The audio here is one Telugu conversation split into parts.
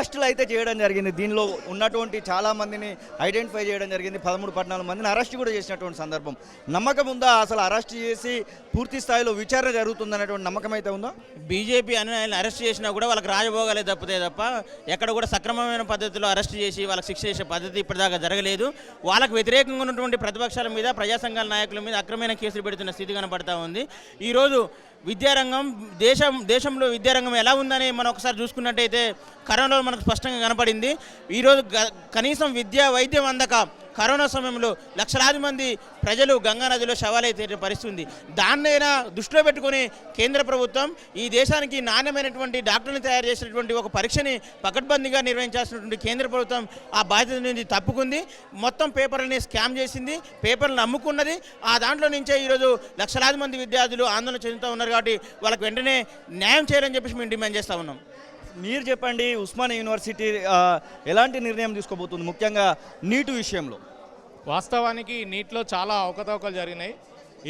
అరెస్టులు అయితే చేయడం జరిగింది. దీనిలో ఉన్నటువంటి చాలామందిని ఐడెంటిఫై చేయడం జరిగింది. 13-14 మందిని అరెస్ట్ కూడా చేసినటువంటి సందర్భం. నమ్మకం ఉందా అసలు అరెస్ట్ చేసి పూర్తి స్థాయిలో విచారణ జరుగుతుందనేటువంటి నమ్మకం అయితే ఉందా? బీజేపీ అనుయాయులను అరెస్ట్ చేసినా కూడా వాళ్ళకి రాజభోగాలే తప్ప ఎక్కడ కూడా సక్రమమైన పద్ధతిలో అరెస్ట్ చేసి వాళ్ళకి శిక్ష చేసే పద్ధతి ఇప్పటిదాకా జరగలేదు. వాళ్ళకు వ్యతిరేకంగా ఉన్నటువంటి ప్రతిపక్షాల మీద, ప్రజా సంఘాల నాయకుల మీద అక్రమైన కేసులు పెడుతున్న స్థితి కనపడతా ఉంది. ఈరోజు విద్యారంగం దేశంలో విద్యారంగం ఎలా ఉందని మనం ఒకసారి చూసుకున్నట్టయితే కరోనాలో మనకు స్పష్టంగా కనపడింది. ఈరోజు కనీసం విద్య, వైద్యం అందక కరోనా సమయంలో లక్షలాది మంది ప్రజలు గంగానదిలో శవాలైతే పరిస్థితి ఉంది. దాన్నైనా దృష్టిలో పెట్టుకుని కేంద్ర ప్రభుత్వం ఈ దేశానికి నాణ్యమైనటువంటి డాక్టర్ని తయారు చేసినటువంటి ఒక పరీక్షని పకడ్బందీగా నిర్వహించాల్సినటువంటి కేంద్ర ప్రభుత్వం ఆ బాధ్యత నుంచి తప్పుకుంది. మొత్తం పేపర్లని స్కామ్ చేసింది, పేపర్లను అమ్ముకున్నది. ఆ దాంట్లో నుంచే ఈరోజు లక్షలాది మంది విద్యార్థులు ఆందోళన చెందుతూ ఉన్నారు. కాబట్టి వాళ్ళకి వెంటనే న్యాయం చేయాలని చెప్పేసి మేము డిమాండ్ చేస్తూ ఉన్నాం. మీరు చెప్పండి, ఉస్మానియా యూనివర్సిటీ ఎలాంటి నిర్ణయం తీసుకోబోతుంది ముఖ్యంగా నీటు విషయంలో? వాస్తవానికి నీటిలో చాలా అవకతవకలు జరిగినాయి.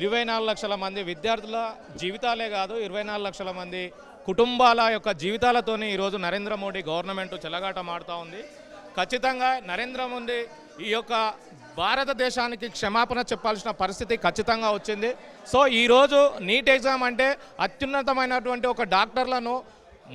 24 లక్షల మంది విద్యార్థుల జీవితాలే కాదు, 24 లక్షల మంది కుటుంబాల యొక్క జీవితాలతోనే ఈరోజు నరేంద్ర మోడీ గవర్నమెంట్ చెలగాటం ఆడుతూ ఉంది. ఖచ్చితంగా నరేంద్ర మోడీ ఈ యొక్క భారతదేశానికి క్షమాపణ చెప్పాల్సిన పరిస్థితి ఖచ్చితంగా వచ్చింది. సో ఈరోజు నీట్ ఎగ్జామ్ అంటే అత్యున్నతమైనటువంటి ఒక డాక్టర్లను,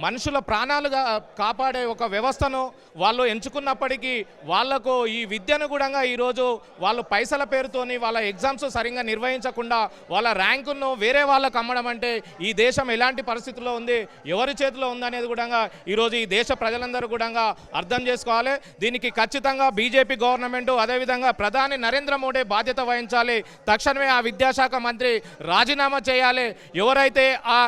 మనుషుల ప్రాణాలుగా కాపాడే ఒక వ్యవస్థను వాళ్ళు ఎంచుకున్నప్పటికీ వాళ్లకు ఈ విద్యను కూడా ఈరోజు వాళ్ళు పైసల పేరుతోని వాళ్ళ ఎగ్జామ్స్ సరిగ్గా నిర్వహించకుండా వాళ్ళ ర్యాంకును వేరే వాళ్ళకు అమ్మడం అంటే ఈ దేశం ఎలాంటి పరిస్థితుల్లో ఉంది, ఎవరి చేతిలో ఉందనేది కూడా ఈరోజు ఈ దేశ ప్రజలందరూ కూడా అర్థం చేసుకోవాలి. దీనికి ఖచ్చితంగా బీజేపీ గవర్నమెంట్, అదేవిధంగా ప్రధాని నరేంద్ర మోడీ బాధ్యత వహించాలి. తక్షణమే ఆ విద్యాశాఖ మంత్రి రాజీనామా చేయాలి. ఎవరైతే ఆ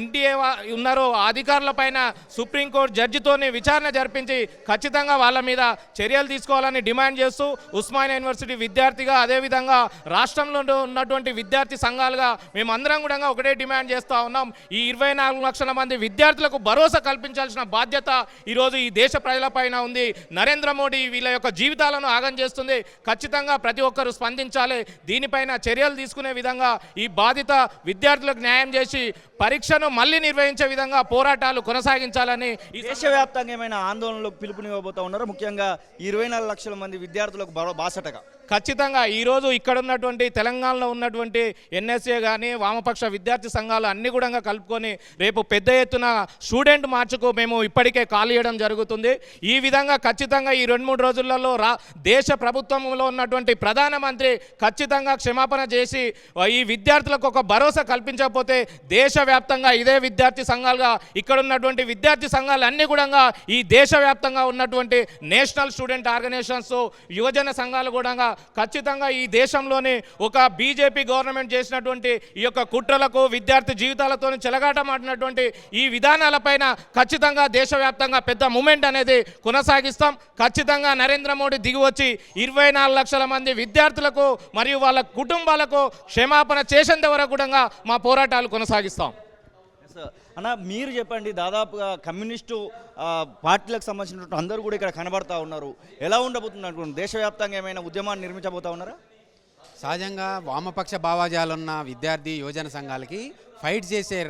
ఎన్టీఏ ఉన్నారో ఆ అధికారుల పైన సుప్రీంకోర్టు జడ్జితోని విచారణ జరిపించి ఖచ్చితంగా వాళ్ళ మీద చర్యలు తీసుకోవాలని డిమాండ్ చేస్తూ ఉస్మానియా యూనివర్సిటీ విద్యార్థిగా, అదేవిధంగా రాష్ట్రంలో ఉన్నటువంటి విద్యార్థి సంఘాలుగా మేమందరం కూడా ఒకటే డిమాండ్ చేస్తూ ఉన్నాం. ఈ 24 లక్షల మంది విద్యార్థులకు భరోసా కల్పించాల్సిన బాధ్యత ఈరోజు ఈ దేశ ప్రజలపైన ఉంది. నరేంద్ర మోడీ వీళ్ళ యొక్క జీవితాలను ఆగం చేస్తుంది. ఖచ్చితంగా ప్రతి ఒక్కరూ స్పందించాలి. దీనిపైన చర్యలు తీసుకునే విధంగా ఈ బాధిత విద్యార్థులకు న్యాయం చేసి పరీక్షను మళ్ళీ నిర్వహించే విధంగా పోరాటాలు కొనసాగించాలని దేశవ్యాప్తంగా ఏమైనా ఆందోళనలకు పిలుపునివ్వబోతా ఉన్నారో ముఖ్యంగా 24 లక్షల మంది విద్యార్థులకు బాసటగా? ఖచ్చితంగా ఈరోజు ఇక్కడ ఉన్నటువంటి తెలంగాణలో ఉన్నటువంటి ఎన్ఎస్ఏ కానీ వామపక్ష విద్యార్థి సంఘాలు అన్ని కూడా కలుపుకొని రేపు పెద్ద ఎత్తున స్టూడెంట్ మార్చుకు మేము ఇప్పటికే కాల్ చేయడం జరుగుతుంది. ఈ విధంగా ఖచ్చితంగా ఈ 2-3 రోజులలో దేశ ప్రభుత్వంలో ఉన్నటువంటి ప్రధానమంత్రి ఖచ్చితంగా క్షమాపణ చేసి ఈ విద్యార్థులకు ఒక భరోసా కల్పించకపోతే దేశవ్యాప్తంగా ఇదే విద్యార్థి సంఘాలుగా ఇక్కడ ఉన్నటువంటి విద్యార్థి సంఘాలు అన్ని కూడా ఈ దేశవ్యాప్తంగా ఉన్నటువంటి నేషనల్ స్టూడెంట్ ఆర్గనైజేషన్స్, యువజన సంఘాలు కూడా ఖచ్చితంగా ఈ దేశంలోని ఒక బీజేపీ గవర్నమెంట్ చేసినటువంటి ఈ యొక్క కుట్రలకు, విద్యార్థి జీవితాలతో చెలగాటమాడినటువంటి ఈ విధానాలపైన ఖచ్చితంగా దేశవ్యాప్తంగా పెద్ద మూమెంట్ అనేది కొనసాగిస్తాం. ఖచ్చితంగా నరేంద్ర మోడీ దిగి వచ్చి 24 లక్షల మంది విద్యార్థులకు మరియు వాళ్ళ కుటుంబాలకు క్షమాపణ చేసేంత వరకు కూడా మా పోరాటాలు కొనసాగిస్తాం. అన్న, మీరు చెప్పండి, దాదాపుగా కమ్యూనిస్టు పార్టీలకు సంబంధించినటువంటి అందరూ కూడా ఇక్కడ కనబడతా ఉన్నారు. ఎలా ఉండబోతుంది అనుకుంటున్నారు? దేశవ్యాప్తంగా ఏమైనా ఉద్యమాన్ని నిర్మించబోతా ఉన్నారా? సహజంగా వామపక్ష భావాజాలున్న విద్యార్థి యువజన సంఘాలకి ఫైట్ చేసే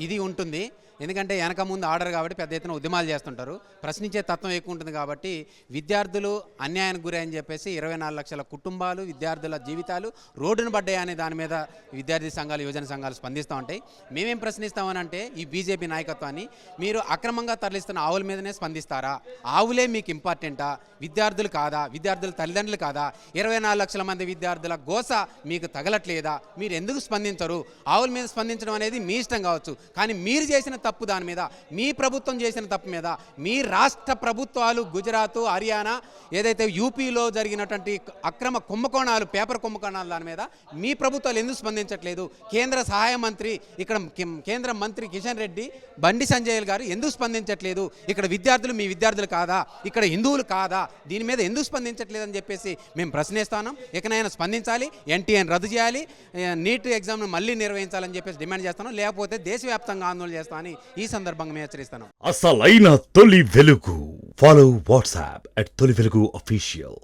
ఇది ఉంటుంది. ఎందుకంటే వెనక ముందు ఆర్డర్ కాబట్టి పెద్ద ఎత్తున ఉద్యమాలు చేస్తుంటారు. ప్రశ్నించే తత్వం ఎక్కువ ఉంటుంది కాబట్టి విద్యార్థులు అన్యాయానికి గురి అని చెప్పేసి 24 లక్షల కుటుంబాలు, విద్యార్థుల జీవితాలు రోడ్డును పడ్డాయనే దాని మీద విద్యార్థి సంఘాలు, యువజన సంఘాలు స్పందిస్తూ ఉంటాయి. మేమేం ప్రశ్నిస్తామని అంటే ఈ బీజేపీ నాయకత్వాన్ని, మీరు అక్రమంగా తరలిస్తున్న ఆవుల మీదనే స్పందిస్తారా? ఆవులే మీకు ఇంపార్టెంటా? విద్యార్థులు కాదా? విద్యార్థుల తల్లిదండ్రులు కాదా? 24 లక్షల మంది విద్యార్థుల గోస మీకు తగలట్లేదా? మీరు ఎందుకు స్పందించరు? ఆవుల మీద స్పందించడం అనేది మీ ఇష్టం కావచ్చు, కానీ మీరు చేసిన తప్పు దాని మీద, మీ ప్రభుత్వం చేసిన తప్పు మీద, మీ రాష్ట్ర ప్రభుత్వాలు గుజరాత్, హర్యానా, ఏదైతే యూపీలో జరిగినటువంటి అక్రమ కుంభకోణాలు, పేపర్ కుంభకోణాలు, దాని మీద మీ ప్రభుత్వాలు ఎందుకు స్పందించట్లేదు? కేంద్ర సహాయ మంత్రి, ఇక్కడ కేంద్ర మంత్రి కిషన్ రెడ్డి, బండి సంజయ్ గారు ఎందుకు స్పందించట్లేదు? ఇక్కడ విద్యార్థులు మీ విద్యార్థులు కాదా? ఇక్కడ హిందువులు కాదా? దీని మీద ఎందుకు స్పందించట్లేదని చెప్పేసి మేము ప్రశ్నిస్తాం. ఇకనైనా స్పందించాలి, ఎన్టీఏని రద్దు చేయాలి, నీట్ ఎగ్జామ్ను మళ్ళీ నిర్వహించాలని చెప్పేసి డిమాండ్ చేస్తాను. లేకపోతే దేశవ్యాప్తంగా ఆందోళన చేస్తామని ఈ సందర్భంగా మేము హెచ్చరిస్తాను. అసలైన తొలి వెలుగు. ఫాలో వాట్సాప్ @తొలి వెలుగు official.